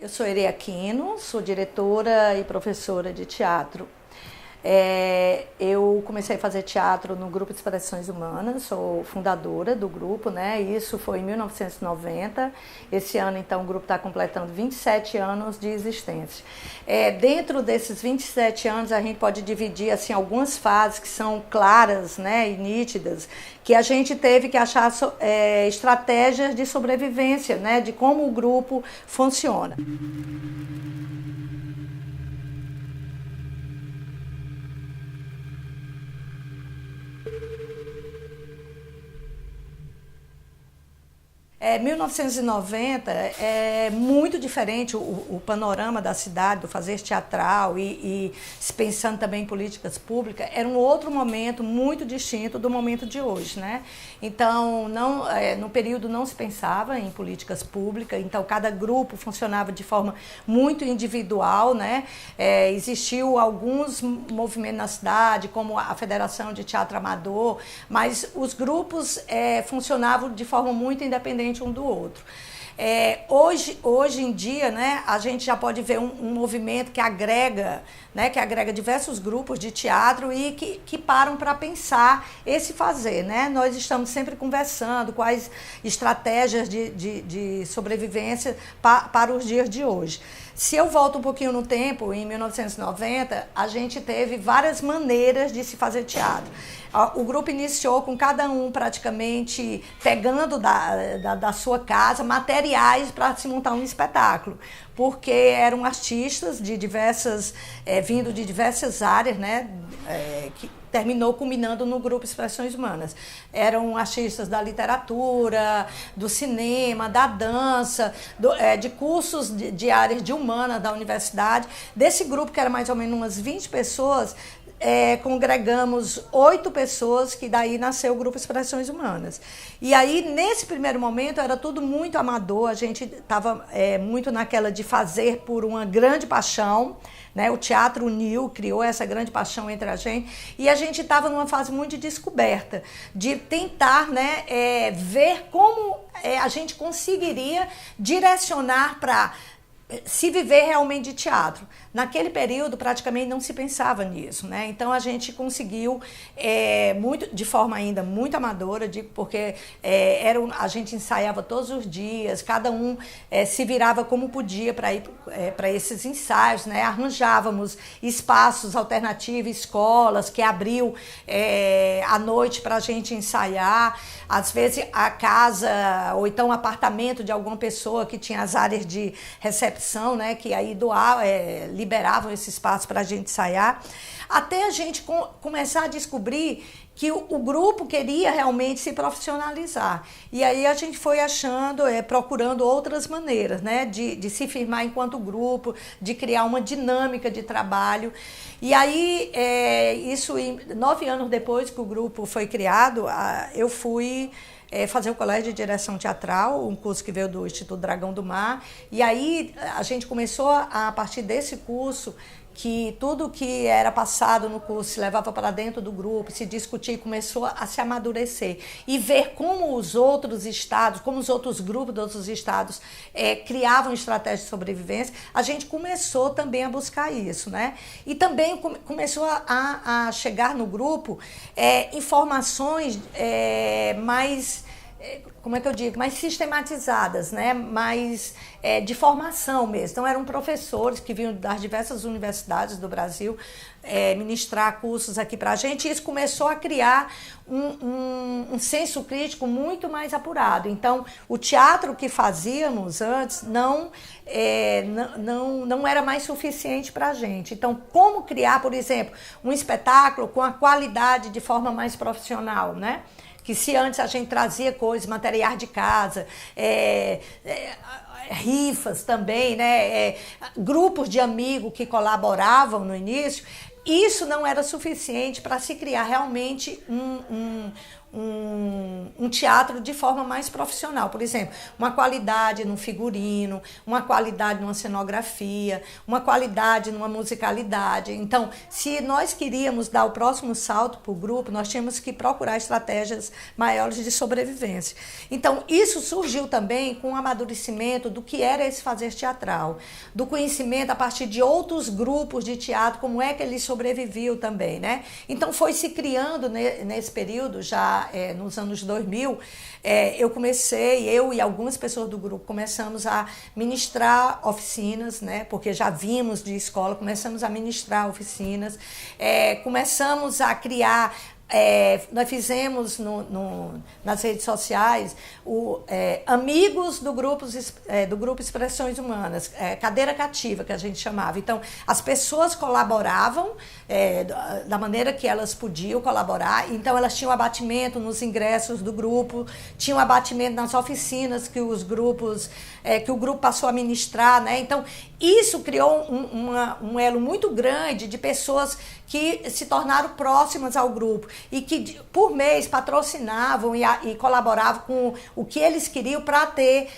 Eu sou Eri Aquino, sou diretora e professora de teatro. Eu comecei a fazer teatro no Grupo de Expressões Humanas, sou fundadora do grupo, né? Isso foi em 1990. Esse ano, então, o grupo está completando 27 anos de existência. Dentro desses 27 anos, a gente pode dividir assim, algumas fases que são claras, né, e nítidas, que a gente teve que achar estratégias de sobrevivência, né, de como o grupo funciona. 1990 é muito diferente o panorama da cidade, do fazer teatral e se pensando também em políticas públicas, era um outro momento muito distinto do momento de hoje, né? Então, no período não se pensava em políticas públicas, então cada grupo funcionava de forma muito individual, né? Existiu alguns movimentos na cidade, como a Federação de Teatro Amador, mas os grupos funcionavam de forma muito independente um do outro. Hoje em dia, né, a gente já pode ver um movimento que agrega, né, diversos grupos de teatro e que param para pensar esse fazer, né? Nós estamos sempre conversando quais estratégias de sobrevivência para os dias de hoje. Se eu volto um pouquinho no tempo, em 1990, a gente teve várias maneiras de se fazer teatro. O grupo iniciou com cada um praticamente pegando da sua casa materiais para se montar um espetáculo, porque eram artistas de vindo de diversas áreas, né, que terminou culminando no Grupo Expressões Humanas. Eram artistas da literatura, do cinema, da dança, de cursos de áreas de humanas da universidade. Desse grupo, que era mais ou menos umas 20 pessoas, congregamos 8 pessoas, que daí nasceu o Grupo Expressões Humanas. E aí, nesse primeiro momento, era tudo muito amador, a gente estava muito naquela de fazer por uma grande paixão, né? O teatro uniu, criou essa grande paixão entre a gente, e a gente estava numa fase muito de descoberta, de tentar, né, ver como a gente conseguiria direcionar para se viver realmente de teatro. Naquele período, praticamente não se pensava nisso, né? Então, a gente conseguiu, de forma ainda muito amadora, porque a gente ensaiava todos os dias, cada um se virava como podia para ir para esses ensaios, né? Arranjávamos espaços alternativos, escolas que abriam à noite para a gente ensaiar. Às vezes, a casa ou então o apartamento de alguma pessoa que tinha as áreas de recepção, né? Que aí liberavam esse espaço para a gente ensaiar, até a gente começar a descobrir que o grupo queria realmente se profissionalizar. E aí a gente foi procurando outras maneiras, né, de se firmar enquanto grupo, de criar uma dinâmica de trabalho. E aí, 9 anos depois que o grupo foi criado, eu fui fazer o colégio de direção teatral, um curso que veio do Instituto Dragão do Mar. E aí a gente começou, a partir desse curso, que tudo que era passado no curso se levava para dentro do grupo, se discutia, começou a se amadurecer e ver como os outros estados, como os outros grupos dos outros estados criavam estratégias de sobrevivência. A gente começou também a buscar isso, né? E também começou a chegar no grupo informações mais, como é que eu digo, mais sistematizadas, né? Mais de formação mesmo. Então, eram professores que vinham das diversas universidades do Brasil ministrar cursos aqui para a gente, e isso começou a criar um senso crítico muito mais apurado. Então, o teatro que fazíamos antes não era mais suficiente para a gente. Então, como criar, por exemplo, um espetáculo com a qualidade de forma mais profissional, né? Que se antes a gente trazia coisas, materiais de casa, rifas também, né? Grupos de amigos que colaboravam no início, isso não era suficiente para se criar realmente um teatro de forma mais profissional. Por exemplo, uma qualidade no figurino, uma qualidade numa cenografia, uma qualidade numa musicalidade. Então, se nós queríamos dar o próximo salto para o grupo, nós tínhamos que procurar estratégias maiores de sobrevivência. Então, isso surgiu também com o amadurecimento do que era esse fazer teatral, do conhecimento a partir de outros grupos de teatro, como é que ele sobreviviam também, né? Então, foi se criando nesse período, já nos anos 2000, eu e algumas pessoas do grupo começamos a ministrar oficinas, né? Porque já vimos de escola, começamos a ministrar oficinas, começamos a criar. Nós fizemos nas redes sociais amigos do grupo Expressões Humanas, cadeira cativa que a gente chamava. Então, as pessoas colaboravam da maneira que elas podiam colaborar. Então, elas tinham abatimento nos ingressos do grupo, tinham abatimento nas oficinas que o grupo passou a ministrar, né? Então, isso criou um elo muito grande de pessoas que se tornaram próximas ao grupo e que, por mês, patrocinavam e colaboravam com o que eles queriam para ter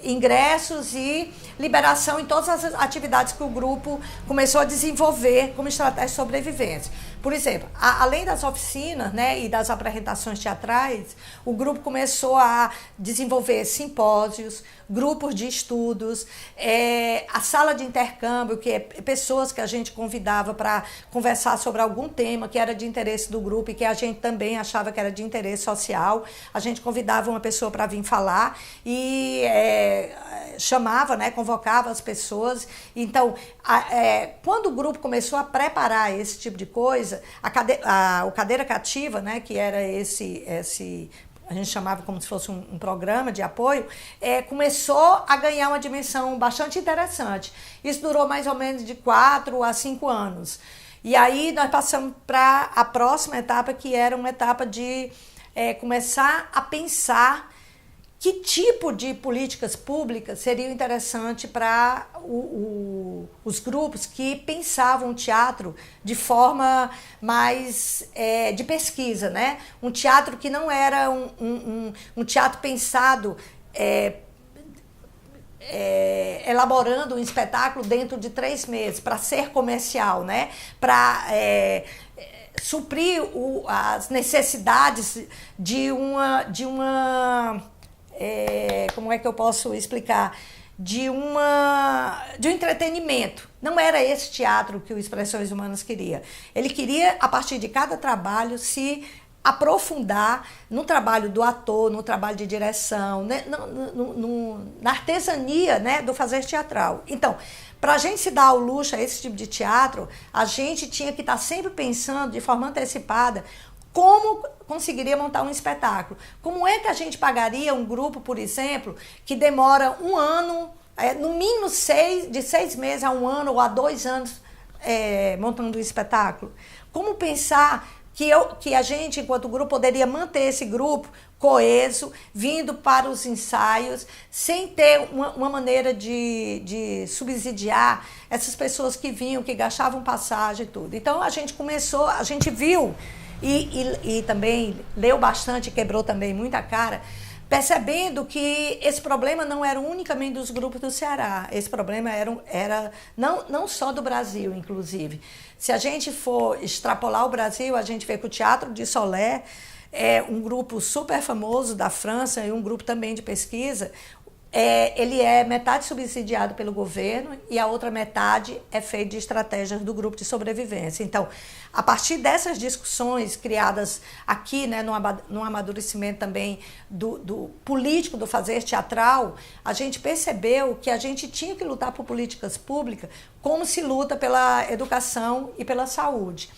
ingressos e liberação em todas as atividades que o grupo começou a desenvolver como estratégia de sobrevivência. Por exemplo, além das oficinas, né, e das apresentações teatrais, o grupo começou a desenvolver simpósios, grupos de estudos, a sala de intercâmbio, que é pessoas que a gente convidava para conversar sobre algum tema que era de interesse do grupo e que a gente também achava que era de interesse social. A gente convidava uma pessoa para vir falar e chamava, né, convocava as pessoas. Então, quando o grupo começou a preparar esse tipo de coisa, o Cadeira Cativa, né, que era esse a gente chamava como se fosse um programa de apoio, começou a ganhar uma dimensão bastante interessante. Isso durou mais ou menos de 4 a 5 anos. E aí nós passamos para a próxima etapa, que era uma etapa de começar a pensar que tipo de políticas públicas seriam interessantes para os grupos que pensavam o teatro de forma mais de pesquisa, né? Um teatro que não era um teatro pensado elaborando um espetáculo dentro de 3 meses para ser comercial, né? Para suprir as necessidades de uma como é que eu posso explicar? De um entretenimento. Não era esse teatro que o Expressões Humanas queria. Ele queria, a partir de cada trabalho, se aprofundar no trabalho do ator, no trabalho de direção, né? Na artesania, né, do fazer teatral. Então, para a gente se dar ao luxo a esse tipo de teatro, a gente tinha que estar sempre pensando de forma antecipada como conseguiria montar um espetáculo. Como é que a gente pagaria um grupo, por exemplo, que demora 1 ano, no mínimo de 6 meses a 1 ano ou a 2 anos montando um espetáculo? Como pensar que a gente, enquanto grupo, poderia manter esse grupo coeso, vindo para os ensaios, sem ter uma maneira de subsidiar essas pessoas que vinham, que gastavam passagem e tudo. Então, a gente viu e também leu bastante, quebrou também muita cara, percebendo que esse problema não era unicamente dos grupos do Ceará, esse problema era não só do Brasil, inclusive. Se a gente for extrapolar o Brasil, a gente vê que o Teatro de Solé é um grupo super famoso da França e um grupo também de pesquisa. Ele é metade subsidiado pelo governo e a outra metade é feita de estratégias do grupo de sobrevivência. Então, a partir dessas discussões criadas aqui, né, no amadurecimento também do político, do fazer teatral, a gente percebeu que a gente tinha que lutar por políticas públicas como se luta pela educação e pela saúde.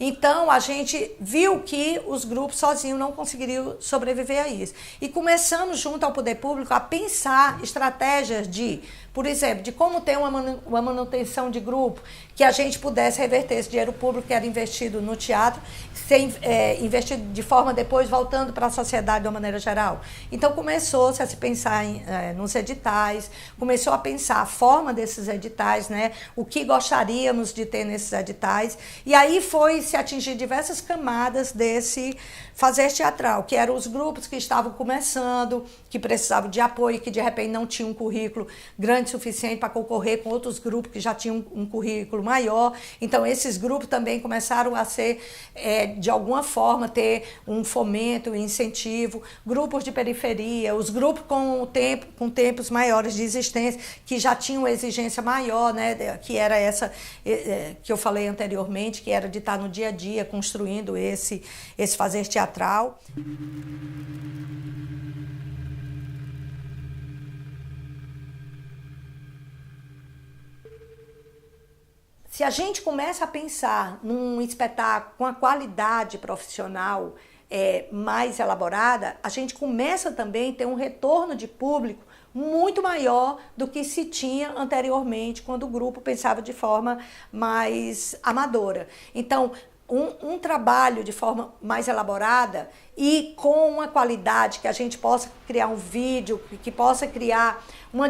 Então, a gente viu que os grupos sozinhos não conseguiriam sobreviver a isso. E começamos, junto ao poder público, a pensar estratégias por exemplo, de como ter uma manutenção de grupo, que a gente pudesse reverter esse dinheiro público que era investido no teatro, ser investido de forma depois voltando para a sociedade de uma maneira geral. Então, começou-se a se pensar nos editais, começou a pensar a forma desses editais, né, o que gostaríamos de ter nesses editais, e aí foi se atingir diversas camadas desse fazer teatral, que eram os grupos que estavam começando, que precisavam de apoio, que de repente não tinham um currículo grande o suficiente para concorrer com outros grupos que já tinham um currículo maior. Então, esses grupos também começaram a ser, de alguma forma, ter um fomento, um incentivo. Grupos de periferia, os grupos com tempos maiores de existência, que já tinham uma exigência maior, né, que era essa que eu falei anteriormente, que era de estar no dia a dia construindo esse fazer teatral. Se a gente começa a pensar num espetáculo com a qualidade profissional mais elaborada, a gente começa também a ter um retorno de público muito maior do que se tinha anteriormente, quando o grupo pensava de forma mais amadora. Então, um trabalho de forma mais elaborada e com uma qualidade que a gente possa criar um vídeo, que possa criar uma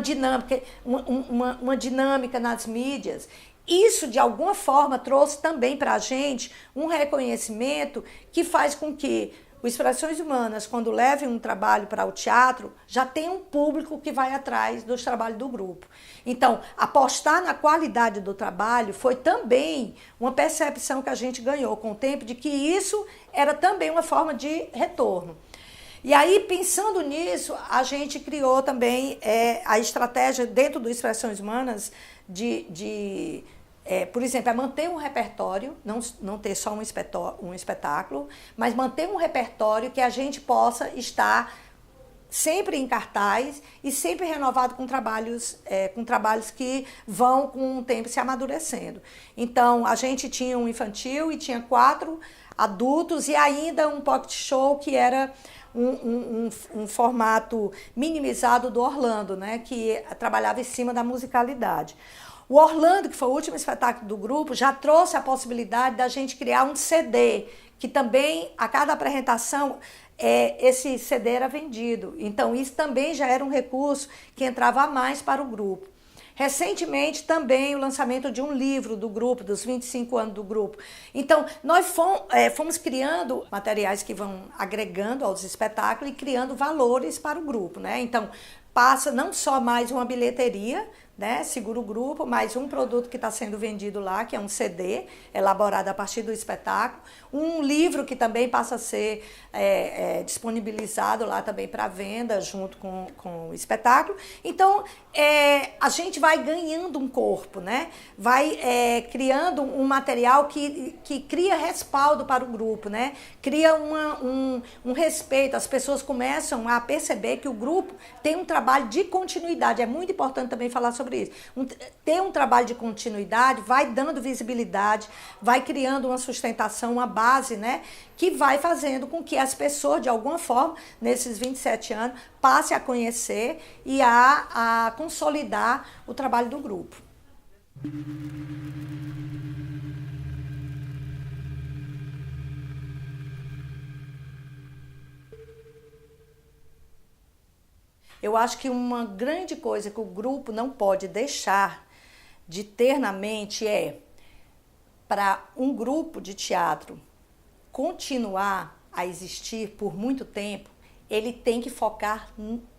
dinâmica nas mídias. Isso, de alguma forma, trouxe também para a gente um reconhecimento que faz com que o Expressões Humanas, quando leve um trabalho para o teatro, já tem um público que vai atrás dos trabalhos do grupo. Então, apostar na qualidade do trabalho foi também uma percepção que a gente ganhou com o tempo de que isso era também uma forma de retorno. E aí, pensando nisso, a gente criou também a estratégia dentro do Expressões Humanas por exemplo, manter um repertório, não ter só um espetáculo, mas manter um repertório que a gente possa estar sempre em cartaz e sempre renovado com trabalhos que vão com o tempo se amadurecendo. Então, a gente tinha um infantil e tinha 4 adultos e ainda um pocket show que era um formato minimizado do Orlando, né, que trabalhava em cima da musicalidade. O Orlando, que foi o último espetáculo do grupo, já trouxe a possibilidade da gente criar um CD, que também, a cada apresentação, esse CD era vendido. Então, isso também já era um recurso que entrava a mais para o grupo. Recentemente, também o lançamento de um livro do grupo, dos 25 anos do grupo. Então, nós fomos criando materiais que vão agregando aos espetáculos e criando valores para o grupo, né? Então, passa não só mais uma bilheteria, né, segura o grupo, mas um produto que está sendo vendido lá, que é um CD, elaborado a partir do espetáculo, um livro que também passa a ser disponibilizado lá também para venda, junto com o espetáculo. Então, a gente vai ganhando um corpo, né? Vai criando um material que cria respaldo para o grupo, né? Cria um respeito, as pessoas começam a perceber que o grupo tem um trabalho de continuidade. É muito importante também falar sobre isso. Ter um trabalho de continuidade vai dando visibilidade, vai criando uma sustentação, uma base, né, que vai fazendo com que as pessoas, de alguma forma, nesses 27 anos, passem a conhecer e a consolidar o trabalho do grupo. Eu acho que uma grande coisa que o grupo não pode deixar de ter na mente para um grupo de teatro continuar a existir por muito tempo, ele tem que focar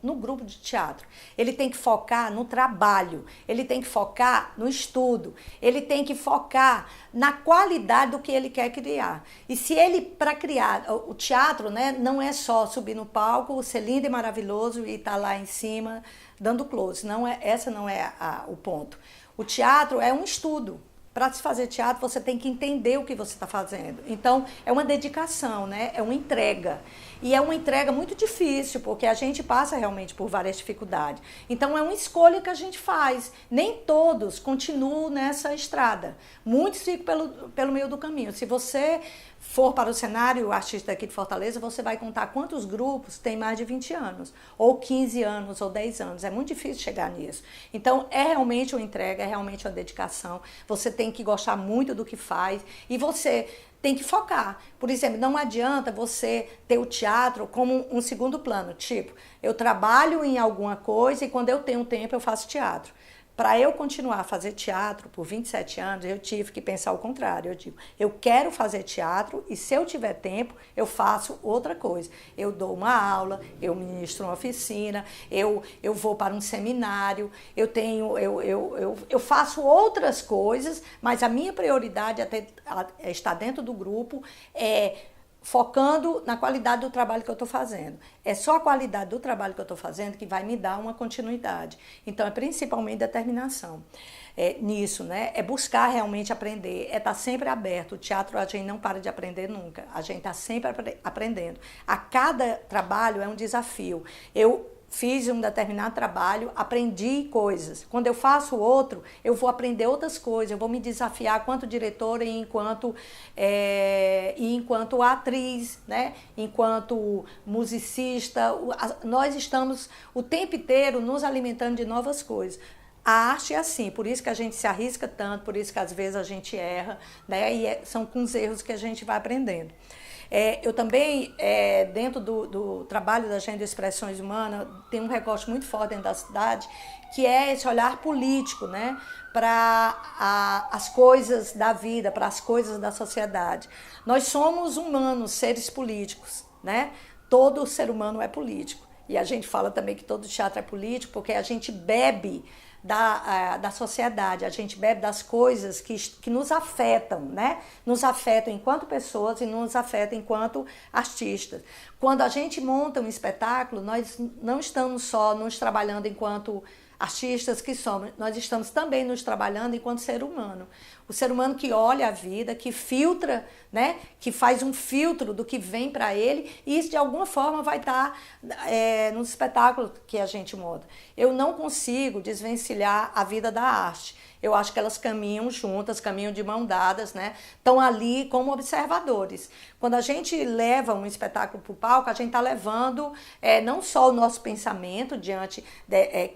no grupo de teatro, ele tem que focar no trabalho, ele tem que focar no estudo, ele tem que focar na qualidade do que ele quer criar. E se ele, para criar o teatro, né, não é só subir no palco, ser lindo e maravilhoso e estar lá em cima dando close, essa não é o ponto. O teatro é um estudo. Para se fazer teatro, você tem que entender o que você está fazendo. Então, é uma dedicação, né? É uma entrega. E é uma entrega muito difícil, porque a gente passa realmente por várias dificuldades. Então, é uma escolha que a gente faz. Nem todos continuam nessa estrada. Muitos ficam pelo meio do caminho. Se você for para o cenário artístico aqui de Fortaleza, você vai contar quantos grupos têm mais de 20 anos, ou 15 anos, ou 10 anos. É muito difícil chegar nisso. Então, é realmente uma entrega, é realmente uma dedicação. Você tem que gostar muito do que faz e você tem que focar. Por exemplo, não adianta você ter o teatro como um segundo plano. Tipo, eu trabalho em alguma coisa e quando eu tenho tempo eu faço teatro. Para eu continuar a fazer teatro por 27 anos, eu tive que pensar o contrário. Eu digo, eu quero fazer teatro e se eu tiver tempo, eu faço outra coisa. Eu dou uma aula, eu ministro uma oficina, eu vou para um seminário, eu faço outras coisas, mas a minha prioridade é estar dentro do grupo, focando na qualidade do trabalho que eu estou fazendo. É só a qualidade do trabalho que eu estou fazendo que vai me dar uma continuidade. Então, é principalmente determinação nisso, né? É buscar realmente aprender, é estar sempre aberto. O teatro a gente não para de aprender nunca, a gente está sempre aprendendo. A cada trabalho é um desafio. Eu fiz um determinado trabalho, aprendi coisas. Quando eu faço outro, eu vou aprender outras coisas, eu vou me desafiar enquanto diretora e enquanto atriz, né? Enquanto musicista. Nós estamos o tempo inteiro nos alimentando de novas coisas. A arte é assim, por isso que a gente se arrisca tanto, por isso que às vezes a gente erra, né? E são com os erros que a gente vai aprendendo. Eu também, dentro do trabalho da Agenda de Expressões Humanas, tenho um recorte muito forte dentro da cidade, que é esse olhar político, né, para as coisas da vida, para as coisas da sociedade. Nós somos humanos, seres políticos, né? Todo ser humano é político. E a gente fala também que todo teatro é político, porque a gente bebe da sociedade, a gente bebe das coisas que nos afetam, né? Nos afetam enquanto pessoas e nos afetam enquanto artistas. Quando a gente monta um espetáculo, nós não estamos só nos trabalhando enquanto artistas que somos, nós estamos também nos trabalhando enquanto ser humano. O ser humano que olha a vida, que filtra, né? Que faz um filtro do que vem para ele, e isso de alguma forma vai estar nos espetáculos que a gente monta. Eu não consigo desvencilhar a vida da arte. Eu acho que elas caminham juntas, caminham de mão dadas, né? Estão ali como observadores. Quando a gente leva um espetáculo para o palco, a gente está levando não só o nosso pensamento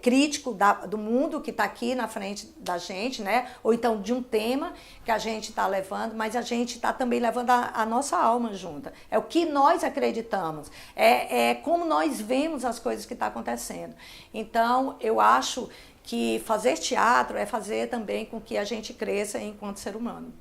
crítico do mundo que está aqui na frente da gente, né? Ou então de um tema que a gente está levando, mas a gente está também levando a nossa alma junta. É o que nós acreditamos, é como nós vemos as coisas que estão acontecendo. Então, eu acho que fazer teatro é fazer também com que a gente cresça enquanto ser humano.